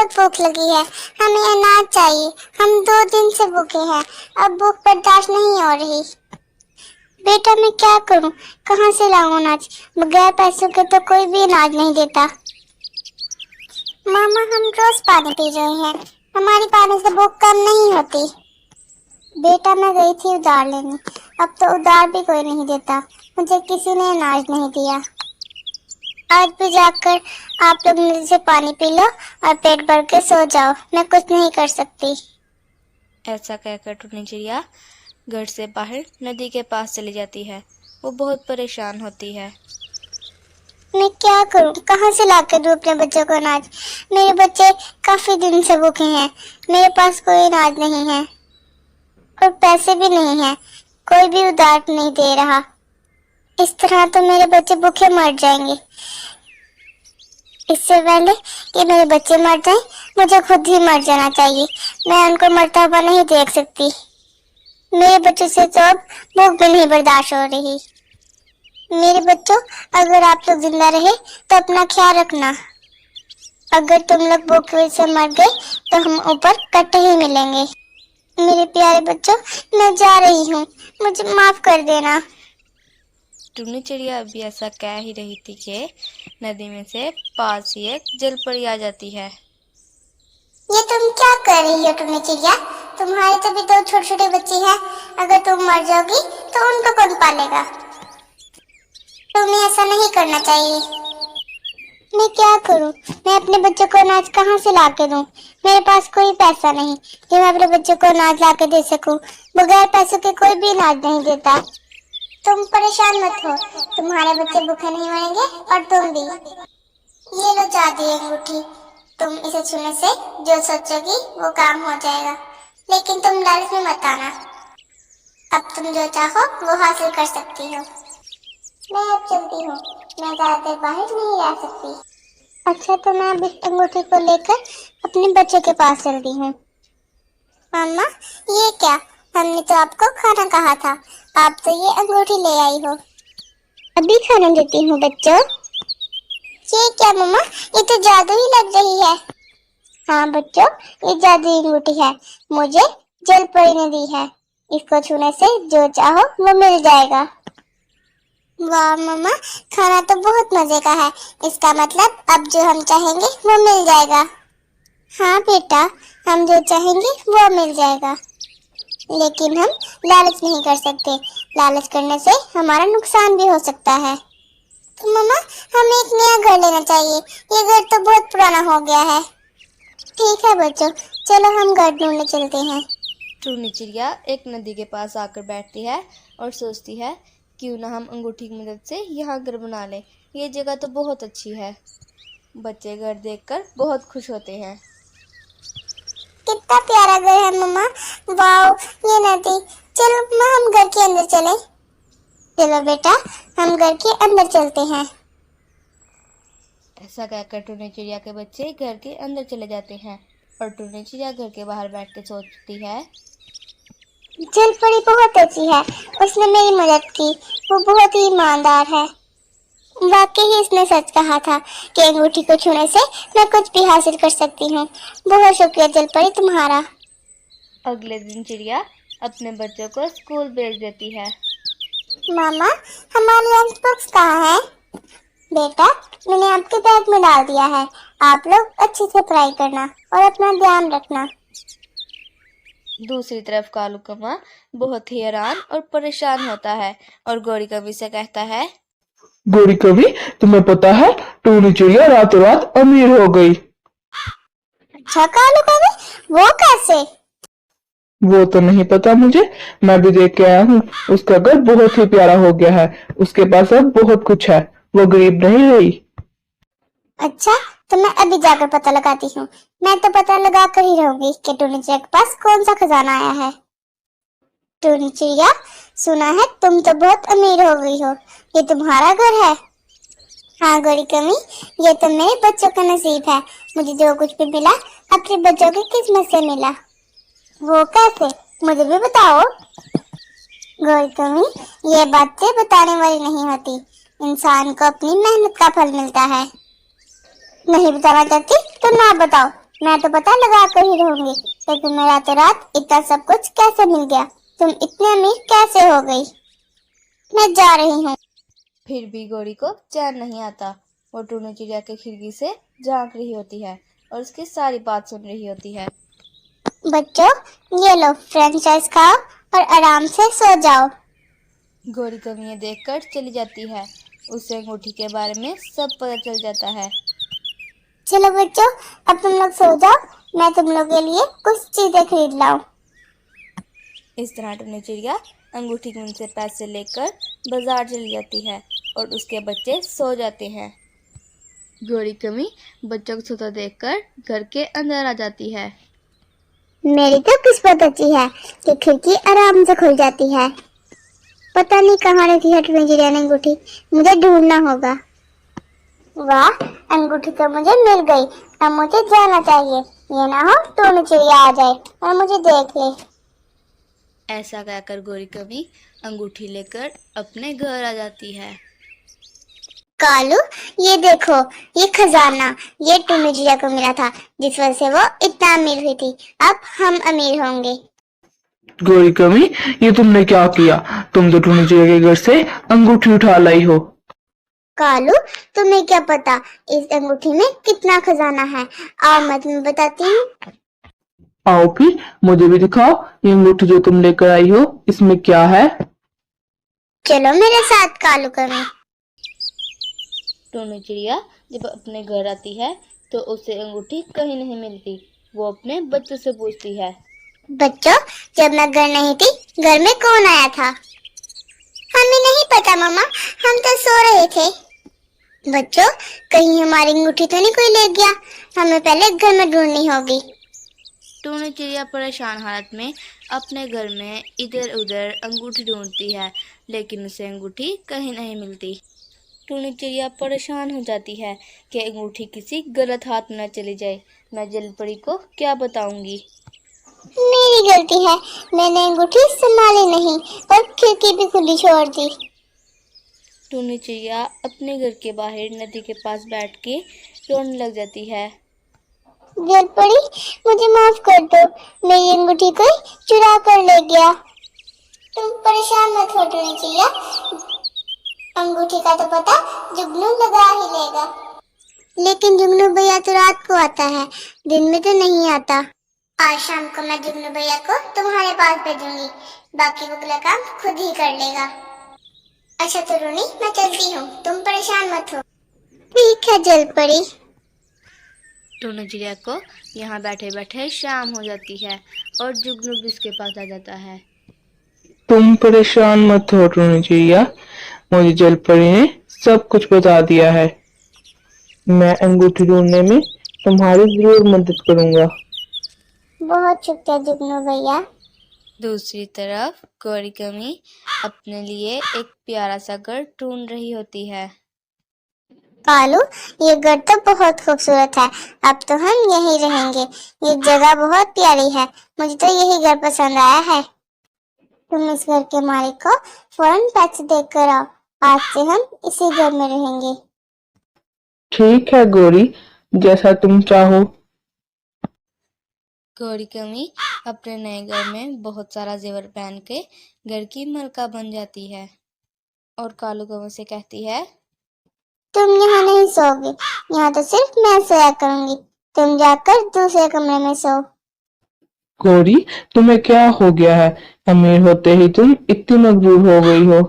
बहुत भूख लगी है, हमें अनाज चाहिए। हम 2 दिन से भूखे हैं, अब भूख बर्दाश्त नहीं हो रही। बेटा मैं क्या करूं, कहां से लाऊं अनाज? बगैर पैसों के तो कोई भी अनाज नहीं देता। मामा हम रोज पानी पी रहे हैं, हमारी पानी से भूख कम नहीं होती। बेटा मैं गई थी उधार लेने, अब तो उधार भी कोई नहीं देता, मुझे किसी ने अनाज नहीं दिया। आज भी जाकर आप लोग नदी से पानी पी लो और पेट भर के सो जाओ, मैं कुछ नहीं कर सकती। ऐसा कहकर टुन्नी चिड़िया घर से बाहर नदी के पास चली जाती है। वो बहुत परेशान होती है। मैं क्या करूं, कहां से लाकर दूं अपने बच्चों को अनाज? मेरे बच्चे काफी दिन से भूखे हैं, मेरे पास कोई अनाज नहीं है और पैसे भी नहीं हैं, कोई भी उधार नहीं दे रहा। इस तरह तो मेरे बच्चे भूखे मर जाएंगे। इससे पहले कि मेरे बच्चे मर जाएं, मुझे खुद ही मर जाना चाहिए। मैं उनको मरता हुआ नहीं देख सकती। मेरे बच्चों से तो अब भूख भी नहीं बर्दाश्त हो रही। मेरे बच्चों, अगर आप लोग जिंदा रहे तो अपना ख्याल रखना। अगर तुम लोग भूख से मर गए तो हम ऊपर कट्टे ही मिलेंगे। मेरे प्यारे बच्चों, मैं जा रही हूँ, मुझे माफ कर देना। टुन्नी चिड़िया अभी ऐसा कह ही रही थी कि नदी में से पास ही एक जलपरी आ जाती है। ये तुम क्या कर रही हो टुन्नी चिड़िया? तुम्हारे तो भी 2 छोटे छोटे बच्चे हैं, अगर तुम मर जाओगी तो उनको कौन पालेगा? तुम्हें ऐसा नहीं करना चाहिए। मैं क्या करूं, मैं अपने बच्चों को अनाज कहां से ला के दूं? मेरे पास कोई पैसा नहीं कि मैं अपने बच्चों को अनाज ला के दे सकूं। बगैर पैसों के कोई भी अनाज नहीं देता। तुम परेशान मत हो, तुम्हारे बच्चे भूखे नहीं मरेंगे और तुम भी। ये लो जादुई अंगूठी, तुम इसे छूने से जो सोचोगी वो काम हो जाएगा, लेकिन तुम लालच में मत आना। अब तुम जो चाहो वो हासिल कर सकती हो। मैं अब चलती हूँ, मैं ज्यादा देर बाहर नहीं रह सकती। अच्छा तो मैं अब इस अंगूठी को लेकर अपने बच्चों के पास चलती हूँ। मामा ये क्या, हमने तो आपको खाना कहा था, आप तो ये अंगूठी ले आई हो। अभी खाना देती हूँ बच्चों। ये क्या मम्मा, ये तो जादू ही लग रही है। हाँ बच्चों, ये जादुई अंगूठी है, मुझे जलपरी ने दी है। इसको छूने से जो चाहो वो मिल जाएगा। वाह मम्मा, खाना तो बहुत मजे का है, इसका मतलब अब जो हम चाहेंगे वो मिल जाएगा। हाँ बेटा, हम जो चाहेंगे वो मिल जाएगा, लेकिन हम लालच नहीं कर सकते। लालच करने से हमारा नुकसान भी हो सकता है। तो मम्मा हमें एक नया घर लेना चाहिए, ये घर तो बहुत पुराना हो गया है। ठीक है बच्चों, चलो हम घर ढूंढने चलते हैं। टुन्नी चिड़िया एक नदी के पास आकर बैठती है और सोचती है क्यों ना हम अंगूठी की मदद से यहाँ घर बना लें। ये जगह तो बहुत अच्छी है। बच्चे घर देखकर बहुत खुश होते हैं। कितना प्यारा घर है मम्मा, वाओ ये नदी। चलो मम्मा हम घर के अंदर चलें। चलो बेटा हम घर के अंदर चलते हैं। ऐसा कहकर टुन्नी चिड़िया के बच्चे घर के अंदर चले जाते हैं और टुन्नी चिड़िया घर के बाहर बैठ के सोचती है, जलपरी बहुत अच्छी है, उसने मेरी मदद की, वो बहुत ही ईमानदार है। वाकई ही इसने सच कहा था कि अंगूठी को छूने से मैं कुछ भी हासिल कर सकती हूँ। बहुत शुक्रिया जलपरी तुम्हारा। अगले दिन चिड़िया अपने बच्चों को स्कूल भेज देती है। मामा हमारी लंच बॉक्स कहाँ है? बेटा मैंने आपके बैग में डाल दिया है, आप लोग अच्छे से पढ़ाई करना और अपना ध्यान रखना। दूसरी तरफ कालू कौवा बहुत ही हैरान और परेशान होता है और गौरी कवि से कहता है, गौरी कवि तुम्हें पता है टुन्नी चिड़िया रातों रात अमीर हो गई। अच्छा कालू कवि, वो कैसे? वो तो नहीं पता मुझे, मैं भी देख के आया हूँ। उसका घर बहुत ही प्यारा हो गया है, उसके पास अब बहुत कुछ है, वो गरीब नहीं रही। अच्छा तो मैं अभी जाकर पता लगाती हूँ। मैं तो पता लगा कर ही रहूंगी कि टुन्नी चिड़िया के पास कौन सा खजाना आया है। टुन्नी चिड़िया सुना है तुम तो बहुत अमीर हो गई हो, ये तुम्हारा घर है? हाँ गौरी कवि, ये तो मेरे बच्चों का नसीब है, मुझे जो कुछ भी मिला अपने बच्चों की किस्मत से मिला। वो कैसे, मुझे भी बताओ। गौरी कवि ये बातें बताने वाली नहीं होती, इंसान को अपनी मेहनत का फल मिलता है। नहीं बताना चाहती तो ना बताओ, मैं तो पता लगा कर ही रहूंगी कि तुम्हें रातों रात इतना सब कुछ कैसे मिल गया, तुम इतने अमीर कैसे हो गई। मैं जा रही हूँ। फिर भी गौरी को चैन नहीं आता। वो टूनू चिड़िया के खिड़की से झांक रही होती है और उसकी सारी बात सुन रही होती है। बच्चों, ये लो फ्रेंच फ्राइज खाओ और आराम से सो जाओ। गौरी कमी ये देखकर चली जाती है। उसे अंगूठी के बारे में सब पता चल जाता है। चलो बच्चों, अब तुम लोग सो जाओ, मैं तुम लोग के लिए कुछ चीजें खरीद लाऊं। इस तरह टूनू चिड़िया अंगूठी के उनसे पैसे लेकर बाजार चली जाती है और उसके बच्चे सो जाते हैं। गौरी कमी बच्चों को सोता देखकर घर के अंदर आ जाती है। मेरी तो किस्मत अच्छी है कि खिड़की आराम से खुल जाती है। पता नहीं कहाँ रखी है टूनू चिड़िया ने अंगूठी, मुझे ढूंढना होगा। वाह, अंगूठी तो मुझे मिल गई। अब मुझे जाना चाहिए, ये ना हो टूनू चिड़िया आ जाए और मुझे देख ले। ऐसा कहकर गौरी कमी अंगूठी लेकर अपने घर आ जाती है। कालू, ये देखो, ये खजाना ये टूनू चिड़िया को मिला था, जिस वजह से वो इतना अमीर हुई थी। अब हम अमीर होंगे। गौरी कमी, ये तुमने क्या किया? तुम तो टूनू चिड़िया के घर से अंगूठी उठा लाई हो। कालू, तुम्हें क्या पता इस अंगूठी में कितना खजाना है। आओ मैं तुम्हें बताती हूँ। आओ फिर मुझे भी दिखाओ, ये अंगूठी जो तुम लेकर आई हो इसमें क्या है? चलो मेरे साथ कालू कमी। टूनू चिड़िया जब अपने घर आती है तो उसे अंगूठी कहीं नहीं मिलती। वो अपने बच्चों से पूछती है। बच्चों, जब मैं घर नहीं थी, घर में कौन आया था? हमें नहीं पता मम्मा, हम तो सो रहे थे। बच्चों, कहीं हमारी अंगूठी तो नहीं कोई ले गया? हमें पहले घर में ढूंढनी होगी। टूनू चिड़िया परेशान हालत में अपने घर में इधर उधर अंगूठी ढूंढती है, लेकिन उसे अंगूठी कहीं नहीं मिलती। टूनू चिड़िया परेशान हो जाती है कि अंगूठी किसी गलत हाथ में न चली जाए। मैं जलपरी को क्या बताऊंगी। मेरी गलती है, मैंने अंगूठी संभाली नहीं और खिड़की भी खुली छोड़ दी। टूनू चिड़िया अपने घर के बाहर नदी के पास बैठ के रोने लग जाती है। जलपरी, मुझे माफ कर दो, मेरी अंगूठी कोई चुरा कर ले गया। तुम परेशान मत हो टूनू चिड़िया, अंगूठी का तो पता जुगनू लगा ही लेगा। लेकिन जुगनू भैया तो रात को आता है, दिन में तो नहीं आता। आज शाम को मैं जुगनू भैया को तुम्हारे पास भेजूंगी, बाकी वो अगला काम खुद ही कर लेगा। अच्छा तो रोनी, मैं चलती हूँ, तुम परेशान मत हो। ठीक है जलपरी। टूनू चिड़िया को यहाँ बैठे बैठे शाम हो जाती है और जुगनू भी उसके पास आ जाता है। तुम परेशान मत हो टूनू चिड़िया, मुझे जलपरी ने सब कुछ बता दिया है। मैं अंगूठी ढूंढने में तुम्हारी जरूर मदद करूंगा। बहुत शुक्रिया जुगनू भैया। दूसरी तरफ गौरी कमी अपने लिए एक प्यारा सा घर ढूंढ रही होती है। कालू, ये घर तो बहुत खूबसूरत है, अब तो हम यहीं रहेंगे। ये जगह बहुत प्यारी है, मुझे तो यही घर पसंद आया है। तुम इस घर के मालिक को फौरन पैसे देकर आओ, आज से हम इसी घर में रहेंगे। ठीक है गौरी, जैसा तुम चाहो। गौरी कमी अपने नए घर में बहुत सारा जेवर पहन के घर की मलका बन जाती है और कालू कौवे से कहती है। तुम यहाँ नहीं सोओगे, यहाँ तो सिर्फ मैं सोया करूंगी, तुम जाकर दूसरे कमरे में सो। गौरी, तुम्हें क्या हो गया है? अमीर होते ही तुम इतनी मजबूर हो गई हो।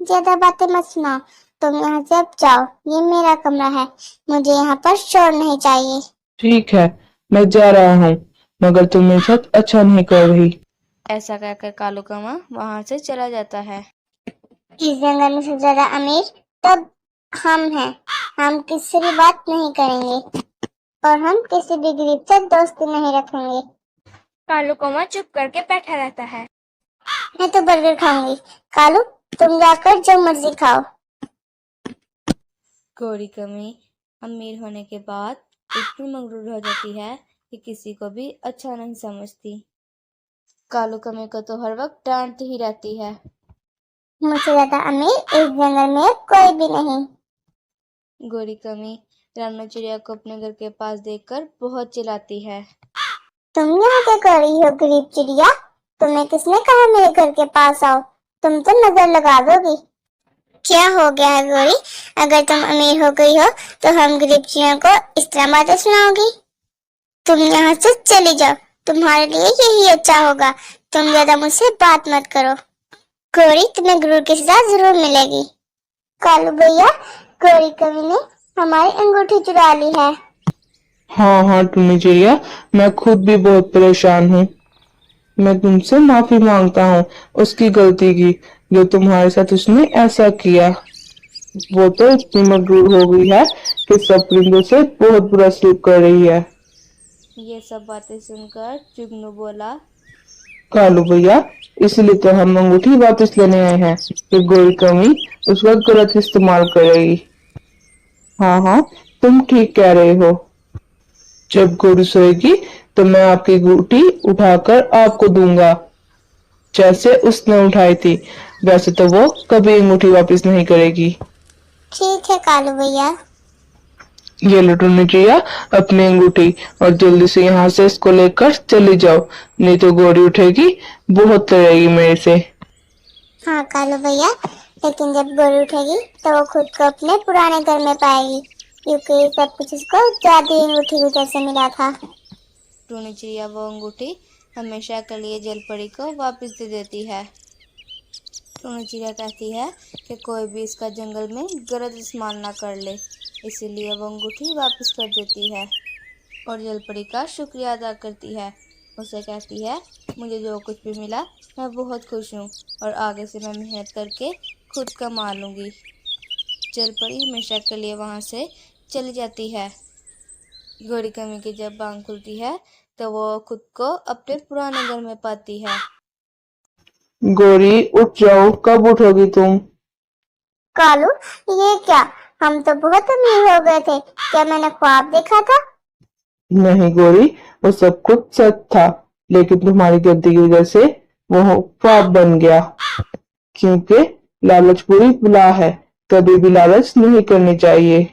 ज्यादा बातें मत सुनाओ, तुम यहाँ से अब जाओ, ये मेरा कमरा है, मुझे यहाँ पर शोर नहीं चाहिए। ठीक है, मैं जा रहा हूँ, मगर तुम मेरे साथ अच्छा नहीं कर रही। ऐसा कहकर कालू कौवा वहां से चला जाता है। इस जंगल में सबसे ज्यादा अमीर तब हम हैं, हम किसी भी बात नहीं करेंगे और हम किसी भी गरीब से दोस्ती नहीं रखेंगे। कालू कौवा चुप करके बैठा रहता है। मैं तो बर्गर खाऊंगी। कालू, तुम जाकर जो मर्जी खाओ। गौरी कमी अमीर होने के बाद इतनी मगरूर हो जाती है कि किसी को भी अच्छा नहीं समझती। कालू कमी को तो हर वक्त डांटती ही रहती है। मुझसे ज्यादा अमीर इस जंगल में कोई भी नहीं। गौरी कमी रानू चिड़िया को अपने घर के पास देखकर बहुत चिल्लाती है। तुम यहाँ क्या कर रही हो गरीब चिड़िया? तुम्हें किसने कहा मेरे घर के पास आओ? तुम तो नजर लगा दोगी। क्या हो गया है गोरी? अगर तुम अमीर हो गई हो तो हम गरीब चिड़ियों को इस तरह बातें सुनाओगी? तुम यहाँ से चली जाओ, तुम्हारे लिए यही अच्छा होगा। तुम ज्यादा मुझसे बात मत करो। गोरी, तुम्हें गुरूर की सजा जरूर मिलेगी। कालू भैया, गोरी कवि ने हमारी अंगूठी चुरा ली है। हाँ हाँ टुन्नी चिड़िया, मैं खुद भी बहुत परेशान हूँ। मैं तुमसे माफी मांगता हूँ उसकी गलती की, जो तुम्हारे साथ उसने ऐसा किया। वो तो इतनी मगरूर हो गई है कि सब परिंदों से बहुत बुरा सलूक कर रही है। ये सब बातें सुनकर जुगनू बोला, कालू भैया, इसलिए तो हम अंगूठी वापस लेने आए हैं कि गोरी कमी उसका गलत इस्तेमाल कर रही। हाँ हाँ, तुम ठीक कह रहे हो। जब गोरी सोएगी तो मैं आपकी अंगूठी उठाकर आपको दूंगा, जैसे उसने उठाई थी। वैसे तो वो कभी अंगूठी वापस नहीं करेगी। ठीक है कालू भैया। ये लो टुन्नी चिड़िया अपनी अंगूठी, और जल्दी से यहाँ से इसको लेकर चली जाओ, नहीं तो गोरी उठेगी, बहुत लड़ेगी मेरे से। हाँ कालू भैया, लेकिन जब गोरी उठेगी तो वो खुद को अपने पुराने घर में पाएगी, क्योंकि सब कुछ उसको जादुई अंगूठी की वजह से मिला था। टूनी चिड़िया वो अंगूठी हमेशा के लिए जलपरी को वापस दे देती है। टूनी चिड़िया कहती है कि कोई भी इसका जंगल में गलत इस्तेमाल ना कर ले, इसीलिए वो अंगूठी वापस कर देती है और जलपरी का शुक्रिया अदा करती है। उसे कहती है, मुझे जो कुछ भी मिला मैं बहुत खुश हूँ और आगे से मैं मेहनत करके खुद कमा लूँगी। जलपरी हमेशा के लिए वहाँ से चली जाती है। गोरी कमी की जब आँख खुलती है तो वो खुद को अपने पुराने घर में पाती है। गोरी उठ जाओ, कब उठोगी तुम? कालू, ये क्या? हम तो बहुत अमीर हो गए थे, क्या मैंने ख्वाब देखा था? नहीं गोरी, वो सब कुछ सच था, लेकिन तुम्हारी गलती की वजह से वो ख्वाब बन गया। क्योंकि लालच बुरी बला है, कभी भी लालच नहीं करनी चाहिए।